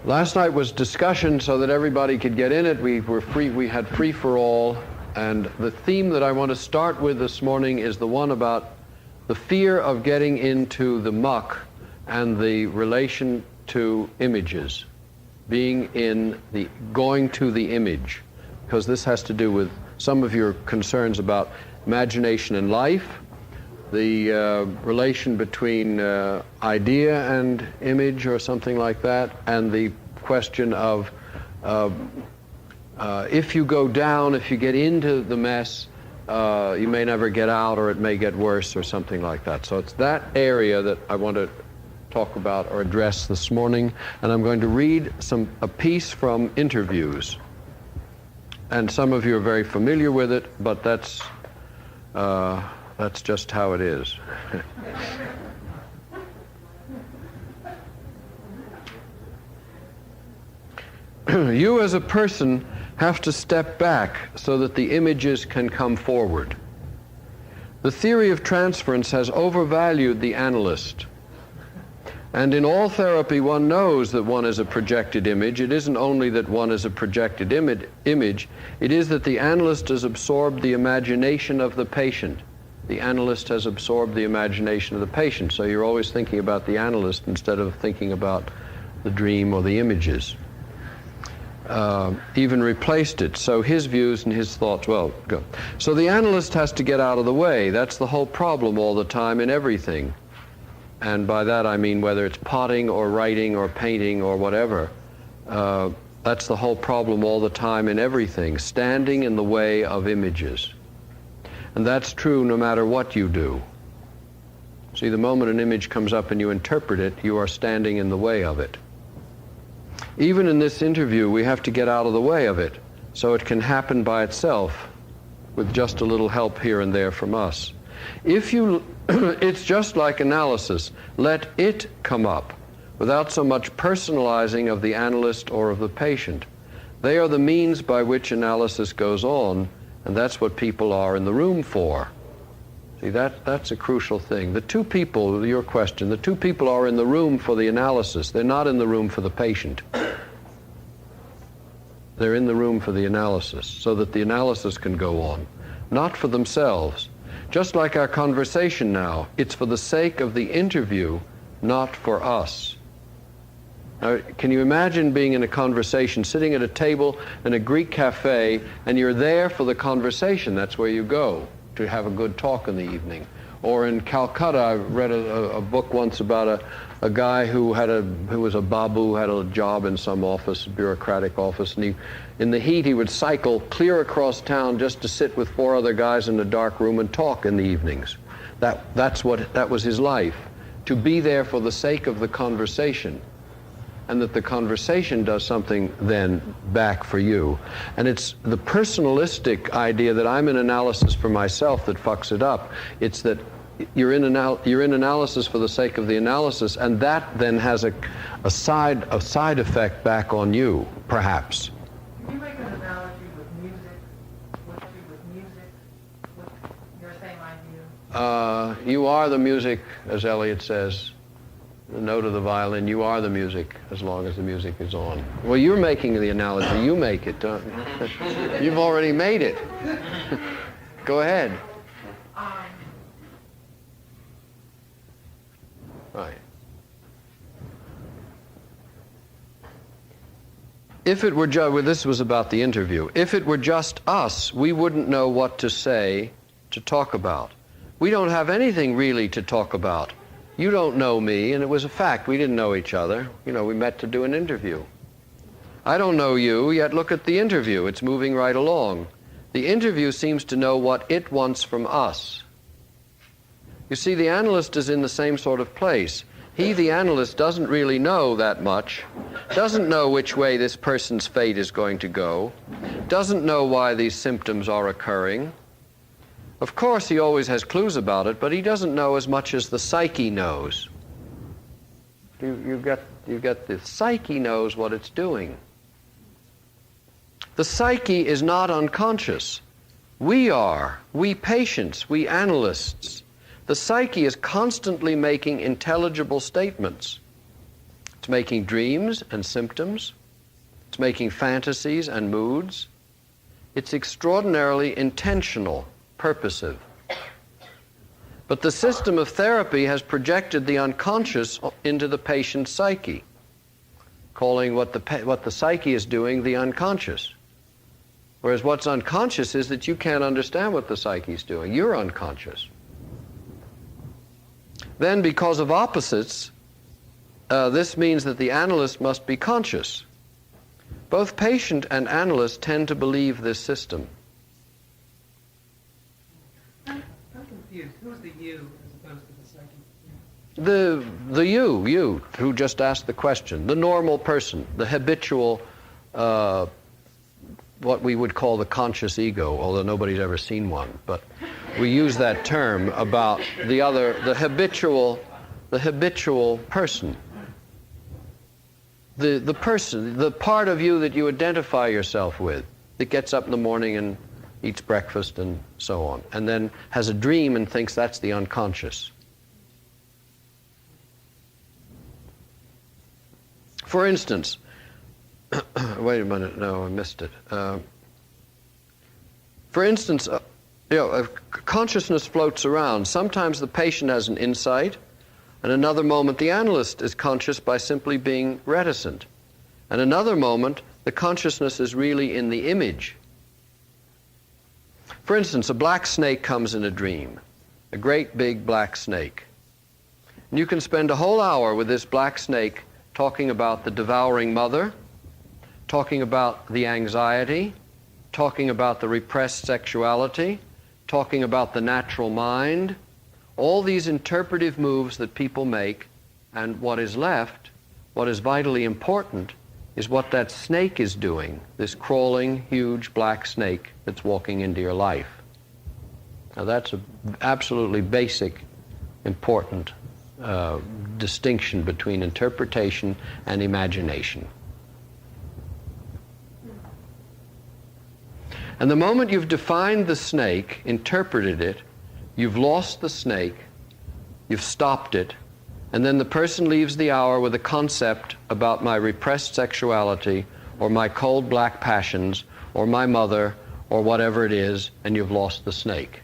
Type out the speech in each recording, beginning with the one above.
Last night was discussion so that everybody could get in it. We were free. We had free for all. And the theme that I want to start with this morning is the one about the fear of getting into the muck and the relation to images, going to the image, because this has to do with some of your concerns about imagination and life, the relation between idea and image or something like that, and the question of if you go down, if you get into the mess, you may never get out, or it may get worse, or something like that. So it's that area that I want to talk about or address this morning, and I'm going to read a piece from interviews. And some of you are very familiar with it, but that's just how it is. You as a person have to step back so that the images can come forward. The theory of transference has overvalued the analyst. And in all therapy, one knows that one is a projected image. It isn't only that one is a projected image, it is that the analyst has absorbed the imagination of the patient. The analyst has absorbed the imagination of the patient. So you're always thinking about the analyst instead of thinking about the dream or the images. Even replaced it. So his views and his thoughts, well, go. So the analyst has to get out of the way. That's the whole problem all the time in everything. And by that I mean whether it's potting or writing or painting or whatever. That's the whole problem all the time in everything, standing in the way of images. And that's true no matter what you do. See, the moment an image comes up and you interpret it, you are standing in the way of it. Even in this interview, we have to get out of the way of it so it can happen by itself with just a little help here and there from us. It's just like analysis. Let it come up without so much personalizing of the analyst or of the patient. They are the means by which analysis goes on, and that's what people are in the room for. See, that's a crucial thing. The two people, your question, the two people are in the room for the analysis. They're not in the room for the patient. They're in the room for the analysis, so that the analysis can go on, not for themselves. Just like our conversation now, it's for the sake of the interview, not for us. Now, can you imagine being in a conversation, sitting at a table in a Greek cafe, and you're there for the conversation? That's where you go to have a good talk in the evening. Or in Calcutta, I read a book once about a guy who was a babu, had a job in some office, bureaucratic office, and in the heat he would cycle clear across town just to sit with 4 other guys in a dark room and talk in the evenings. That was his life, to be there for the sake of the conversation, and that the conversation does something then back for you. And it's the personalistic idea that I'm in analysis for myself that fucks it up. It's that you're in analysis for the sake of the analysis, and that then has a side effect back on you, perhaps. Can you make an analogy with music? With your same idea? You are the music, as Eliot says. The note of the violin, you are the music as long as the music is on. Well, you're making the analogy. You make it, don't you? You've already made it. Go ahead. Right. If it were this was about the interview. If it were just us, we wouldn't know what to say, to talk about. We don't have anything really to talk about. You don't know me, and it was a fact. We didn't know each other. We met to do an interview. I don't know you, yet look at the interview. It's moving right along. The interview seems to know what it wants from us. You see, the analyst is in the same sort of place. He, the analyst, doesn't really know that much, doesn't know which way this person's fate is going to go, doesn't know why these symptoms are occurring. Of course, he always has clues about it, but he doesn't know as much as the psyche knows. You get the psyche knows what it's doing. The psyche is not unconscious. We are. We patients, we analysts. The psyche is constantly making intelligible statements. It's It's making dreams and symptoms. It's making fantasies and moods. It's extraordinarily intentional, purposive. But the system of therapy has projected the unconscious into the patient's psyche, calling what the psyche is doing the unconscious. Whereas what's unconscious is that you can't understand what the psyche is doing. You're unconscious. Then, because of opposites, this means that the analyst must be conscious. Both patient and analyst tend to believe this system. I'm confused. Who's the you as opposed to the psyche? The you who just asked the question, the normal person, the habitual, what we would call the conscious ego, although nobody's ever seen one, but we use that term about the habitual person. The person, the part of you that you identify yourself with, that gets up in the morning and eats breakfast and so on, and then has a dream and thinks that's the unconscious. For instance, wait a minute, no, I missed it. For instance, consciousness floats around. Sometimes the patient has an insight, and another moment the analyst is conscious by simply being reticent. And another moment, the consciousness is really in the image. For instance, a black snake comes in a dream, a great big black snake. And you can spend a whole hour with this black snake talking about the devouring mother, talking about the anxiety, talking about the repressed sexuality, talking about the natural mind, all these interpretive moves that people make, and what is left, what is vitally important, is what that snake is doing, this crawling, huge black snake that's walking into your life. Now that's an absolutely basic, important distinction between interpretation and imagination. And the moment you've defined the snake, interpreted it, you've lost the snake, you've stopped it, and then the person leaves the hour with a concept about my repressed sexuality or my cold black passions or my mother or whatever it is, and you've lost the snake.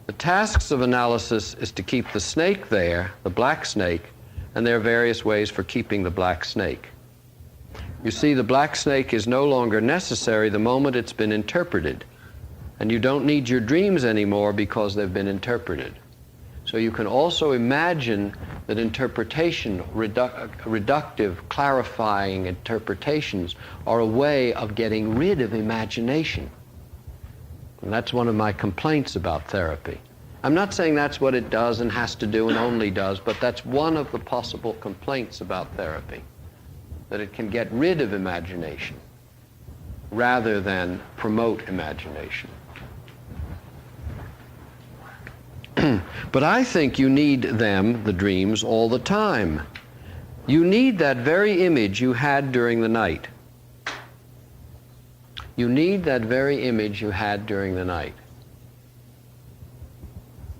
The tasks of analysis is to keep the snake there, the black snake, and there are various ways for keeping the black snake. You see, the black snake is no longer necessary the moment it's been interpreted. And you don't need your dreams anymore because they've been interpreted. So you can also imagine that interpretation, reductive, clarifying interpretations are a way of getting rid of imagination. And that's one of my complaints about therapy. I'm not saying that's what it does and has to do and only does, but that's one of the possible complaints about therapy, that it can get rid of imagination rather than promote imagination. But I think you need them, the dreams, all the time. You need that very image you had during the night. You need that very image you had during the night.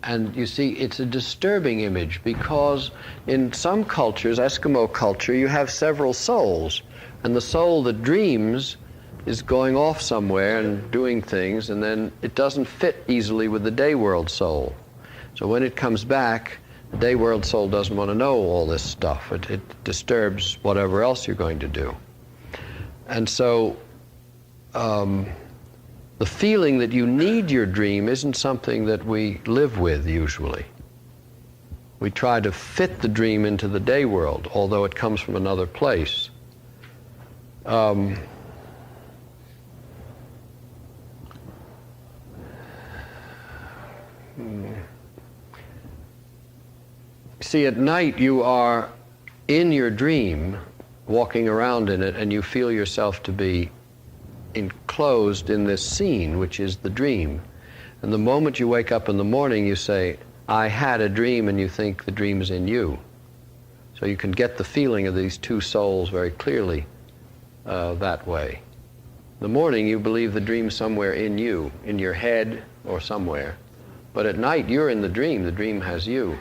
And you see, it's a disturbing image because in some cultures, Eskimo culture, you have several souls. And the soul that dreams is going off somewhere and doing things, and then it doesn't fit easily with the day world soul. So when it comes back, the day world soul doesn't want to know all this stuff. It disturbs whatever else you're going to do. And so the feeling that you need your dream isn't something that we live with usually. We try to fit the dream into the day world, although it comes from another place. See, at night you are in your dream, walking around in it, and you feel yourself to be enclosed in this scene, which is the dream. And the moment you wake up in the morning, you say, I had a dream, and you think the dream is in you. So you can get the feeling of these two souls very clearly that way. In the morning, you believe the dream somewhere in you, in your head or somewhere. But at night, you're in the dream has you.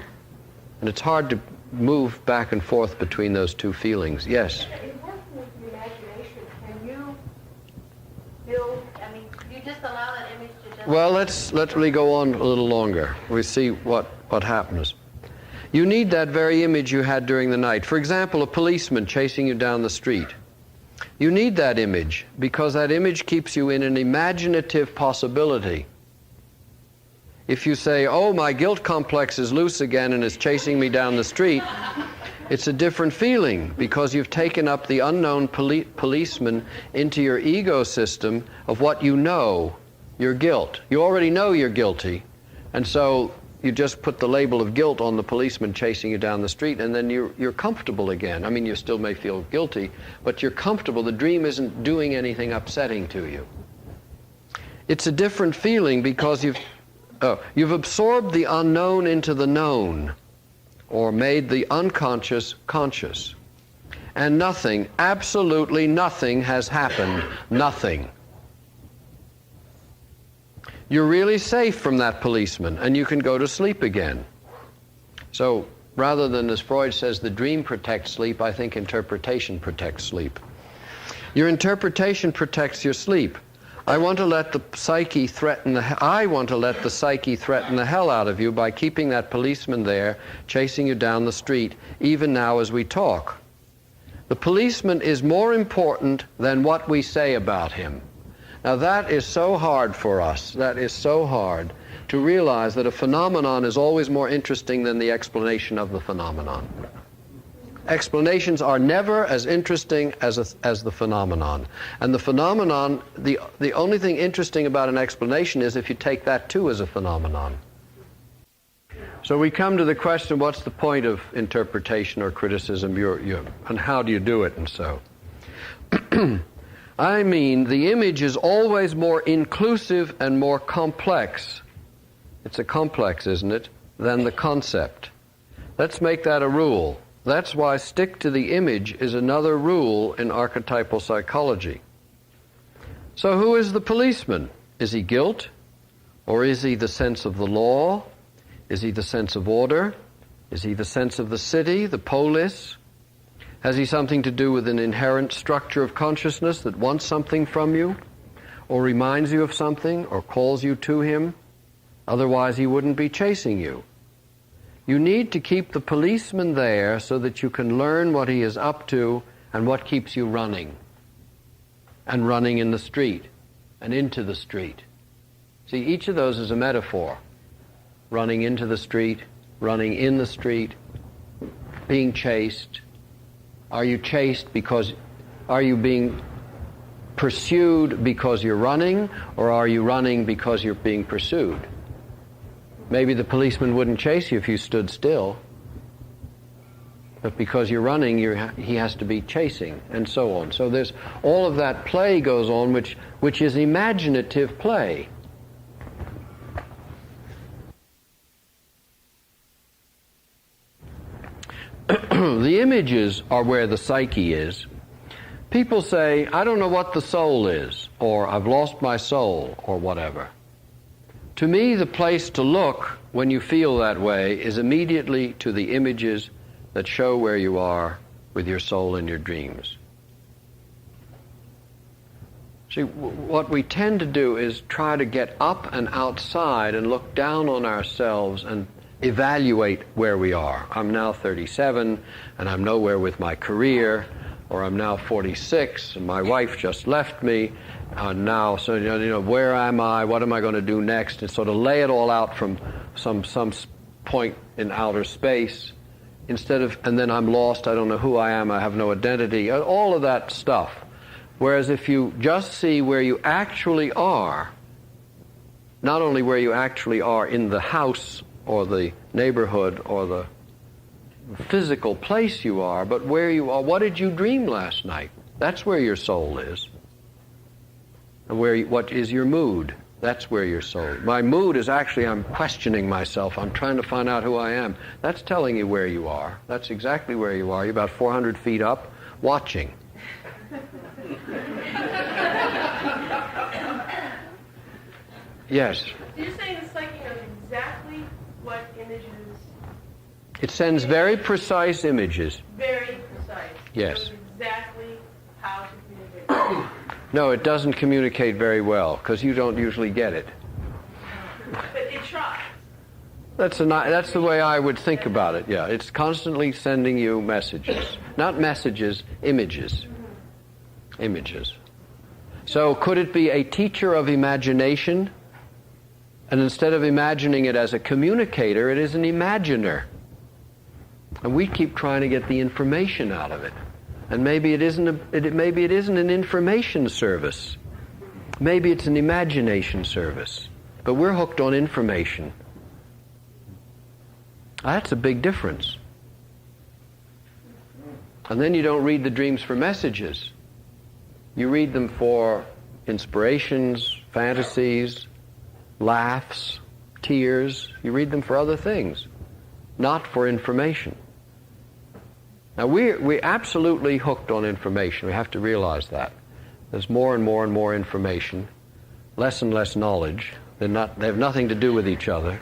And it's hard to move back and forth between those two feelings. Yes? In working with the imagination, can you build, you just allow that image to just... Well, let me go on a little longer. We see what happens. You need that very image you had during the night. For example, a policeman chasing you down the street. You need that image because that image keeps you in an imaginative possibility. If you say, oh, my guilt complex is loose again and is chasing me down the street, it's a different feeling because you've taken up the unknown policeman into your ego system of what you know, your guilt. You already know you're guilty, and so you just put the label of guilt on the policeman chasing you down the street, and then you're comfortable again. I mean, you still may feel guilty, but you're comfortable. The dream isn't doing anything upsetting to you. It's a different feeling because you've absorbed the unknown into the known, or made the unconscious conscious. And nothing, absolutely nothing has happened. Nothing. You're really safe from that policeman, and you can go to sleep again. So, rather than, as Freud says, the dream protects sleep, I think interpretation protects sleep. Your interpretation protects your sleep. I want to let the psyche threaten the hell out of you by keeping that policeman there, chasing you down the street, even now as we talk. The policeman is more important than what we say about him. Now that is so hard for us. That is so hard to realize that a phenomenon is always more interesting than the explanation of the phenomenon. Explanations are never as interesting as the phenomenon. And the phenomenon, the only thing interesting about an explanation is if you take that too as a phenomenon. So we come to the question, what's the point of interpretation or criticism, and how do you do it, and so. I mean, the image is always more inclusive and more complex. It's a complex, isn't it, than the concept. Let's make that a rule. That's why stick to the image is another rule in archetypal psychology. So who is the policeman? Is he guilt? Or is he the sense of the law? Is he the sense of order? Is he the sense of the city, the polis? Has he something to do with an inherent structure of consciousness that wants something from you? Or reminds you of something? Or calls you to him? Otherwise he wouldn't be chasing you. You need to keep the policeman there so that you can learn what he is up to and what keeps you running. And running in the street and into the street. See, each of those is a metaphor. Running into the street, running in the street, being chased. Are you chased because, are you being pursued because you're running, or are you running because you're being pursued? Maybe the policeman wouldn't chase you if you stood still, but because you're running, he has to be chasing, and so on. So there's all of that play goes on, which is imaginative play. The images are where the psyche is. People say, I don't know what the soul is, or I've lost my soul, or whatever. To me, the place to look when you feel that way is immediately to the images that show where you are with your soul and your dreams. See, what we tend to do is try to get up and outside and look down on ourselves and evaluate where we are. I'm now 37 and I'm nowhere with my career, or I'm now 46 and my wife just left me. Now, so where am I? What am I going to do next? And sort of lay it all out from some point in outer space, and then I'm lost. I don't know who I am. I have no identity. All of that stuff. Whereas if you just see where you actually are, not only where you actually are in the house or the neighborhood or the physical place you are, but where you are. What did you dream last night? That's where your soul is. And what is your mood? That's where your soul. My mood is actually, I'm questioning myself. I'm trying to find out who I am. That's telling you where you are. That's exactly where you are. You're about 400 feet up, watching. Yes? You're saying the psyche knows exactly what images It sends very precise images. Very precise. Yes. Knows exactly how to communicate. No, it doesn't communicate very well because you don't usually get it. But it tries. That's the way I would think about it, yeah. It's constantly sending you messages. Not messages, images. Images. So could it be a teacher of imagination? And instead of imagining it as a communicator, it is an imaginer. And we keep trying to get the information out of it. And maybe it isn't an information service. Maybe it's an imagination service. But we're hooked on information. That's a big difference. And then you don't read the dreams for messages. You read them for inspirations, fantasies, laughs, tears. You read them for other things, not for information. Now we're absolutely hooked on information. We have to realize that. There's more and more information, less and less knowledge. They have nothing to do with each other.